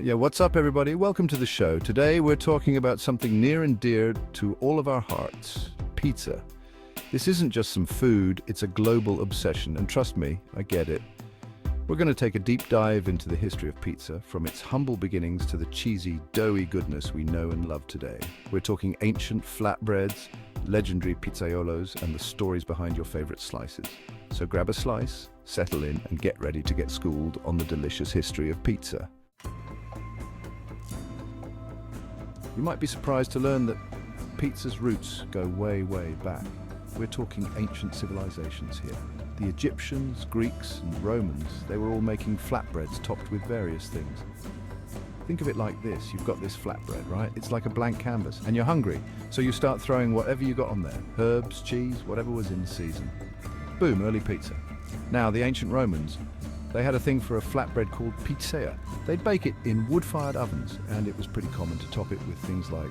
Yeah, what's up, everybody? Welcome to the show. Today, we're talking about something near and dear to all of our hearts, pizza. This isn't just some food, it's a global obsession, and trust me, I get it. We're going to take a deep dive into the history of pizza, from its humble beginnings to the cheesy, doughy goodness we know and love today. We're talking ancient flatbreads, legendary pizzaiolos, and the stories behind your favorite slices. So grab a slice, settle in, and get ready to get schooled on the delicious history of pizza. You might be surprised to learn that pizza's roots go way, way back. We're talking ancient civilizations here. The Egyptians, Greeks, and Romans, they were all making flatbreads topped with various things. Think of it like this. You've got this flatbread, right? It's like a blank canvas, and you're hungry, so you start throwing whatever you got on there. Herbs, cheese, whatever was in season. Boom, early pizza. Now, the ancient Romans, they had a thing for a flatbread called pizza. They'd bake it in wood-fired ovens, and it was pretty common to top it with things like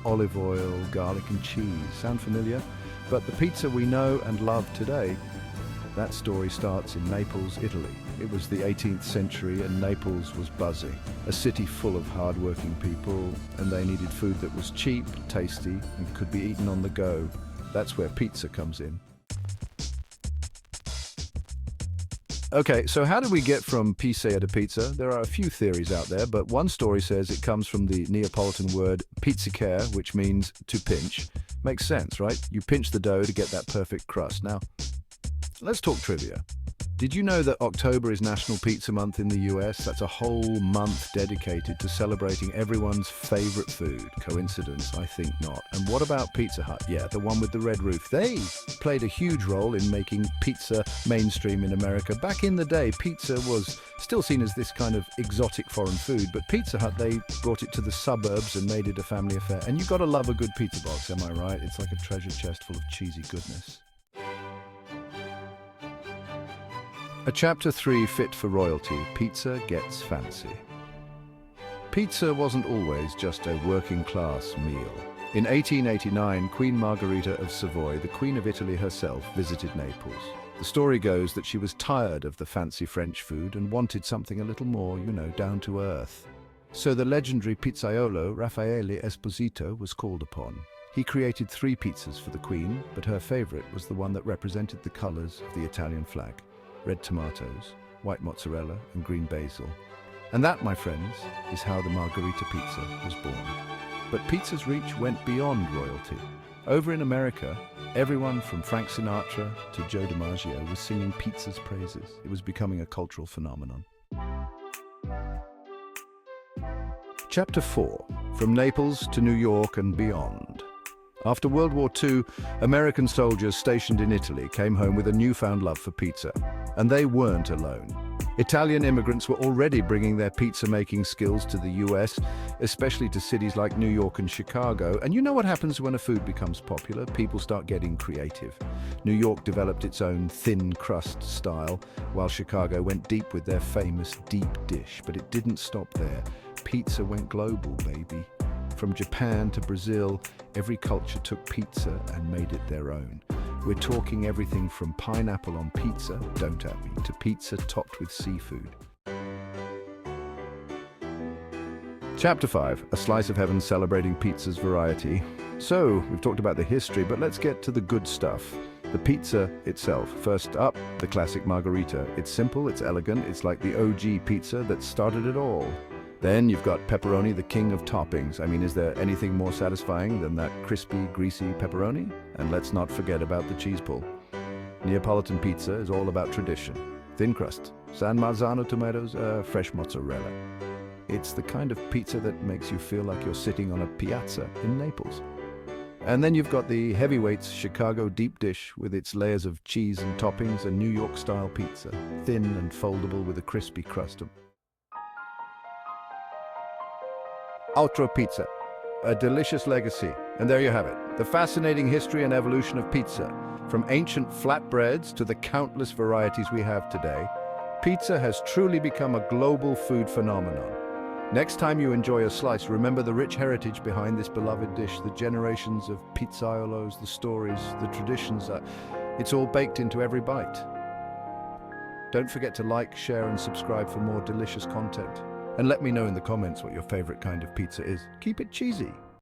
olive oil, garlic, and cheese. Sound familiar? But the pizza we know and love today, that story starts in Naples, Italy. It was the 18th century, and Naples was buzzing. A city full of hard-working people, and they needed food that was cheap, tasty, and could be eaten on the go. That's where pizza comes in. Okay, so how did we get from pizza to pizza? There are a few theories out there, but one story says it comes from the Neapolitan word pizzicare, which means to pinch. Makes sense, right? You pinch the dough to get that perfect crust. Now, let's talk trivia. Did you know that October is National Pizza Month in the US? That's a whole month dedicated to celebrating everyone's favorite food. Coincidence? I think not. And what about Pizza Hut? Yeah, the one with the red roof. They played a huge role in making pizza mainstream in America. Back in the day, pizza was still seen as this kind of exotic foreign food, but Pizza Hut, they brought it to the suburbs and made it a family affair. And you gotta love a good pizza box, am I right? It's like a treasure chest full of cheesy goodness. A Chapter 3 fit for royalty, pizza gets fancy. Pizza wasn't always just a working-class meal. In 1889, Queen Margherita of Savoy, the Queen of Italy herself, visited Naples. The story goes that she was tired of the fancy French food and wanted something a little more, down to earth. So the legendary pizzaiolo Raffaele Esposito was called upon. He created 3 pizzas for the Queen, but her favorite was the one that represented the colors of the Italian flag. Red tomatoes, white mozzarella, and green basil. And that, my friends, is how the Margherita pizza was born. But pizza's reach went beyond royalty. Over in America, everyone from Frank Sinatra to Joe DiMaggio was singing pizza's praises. It was becoming a cultural phenomenon. Chapter 4. From Naples to New York and beyond. After World War II, American soldiers stationed in Italy came home with a newfound love for pizza. And they weren't alone. Italian immigrants were already bringing their pizza-making skills to the US, especially to cities like New York and Chicago. And you know what happens when a food becomes popular? People start getting creative. New York developed its own thin crust style, while Chicago went deep with their famous deep dish. But it didn't stop there. Pizza went global, baby. From Japan to Brazil, every culture took pizza and made it their own. We're talking everything from pineapple on pizza, don't at me, to pizza topped with seafood. Chapter 5, a slice of heaven celebrating pizza's variety. So, we've talked about the history, but let's get to the good stuff. The pizza itself. First up, the classic Margherita. It's simple, it's elegant, it's like the OG pizza that started it all. Then you've got pepperoni, the king of toppings. I mean, is there anything more satisfying than that crispy, greasy pepperoni? And let's not forget about the cheese pull. Neapolitan pizza is all about tradition. Thin crust, San Marzano tomatoes, fresh mozzarella. It's the kind of pizza that makes you feel like you're sitting on a piazza in Naples. And then you've got the heavyweights Chicago deep dish with its layers of cheese and toppings, and New York-style pizza, thin and foldable with a crispy crust. Altro pizza, a delicious legacy. And there you have it, the fascinating history and evolution of pizza. From ancient flatbreads to the countless varieties we have today, pizza has truly become a global food phenomenon. Next time you enjoy a slice, remember the rich heritage behind this beloved dish, the generations of pizzaiolos, the stories, the traditions. It's all baked into every bite. Don't forget to like, share, and subscribe for more delicious content. And let me know in the comments what your favorite kind of pizza is. Keep it cheesy.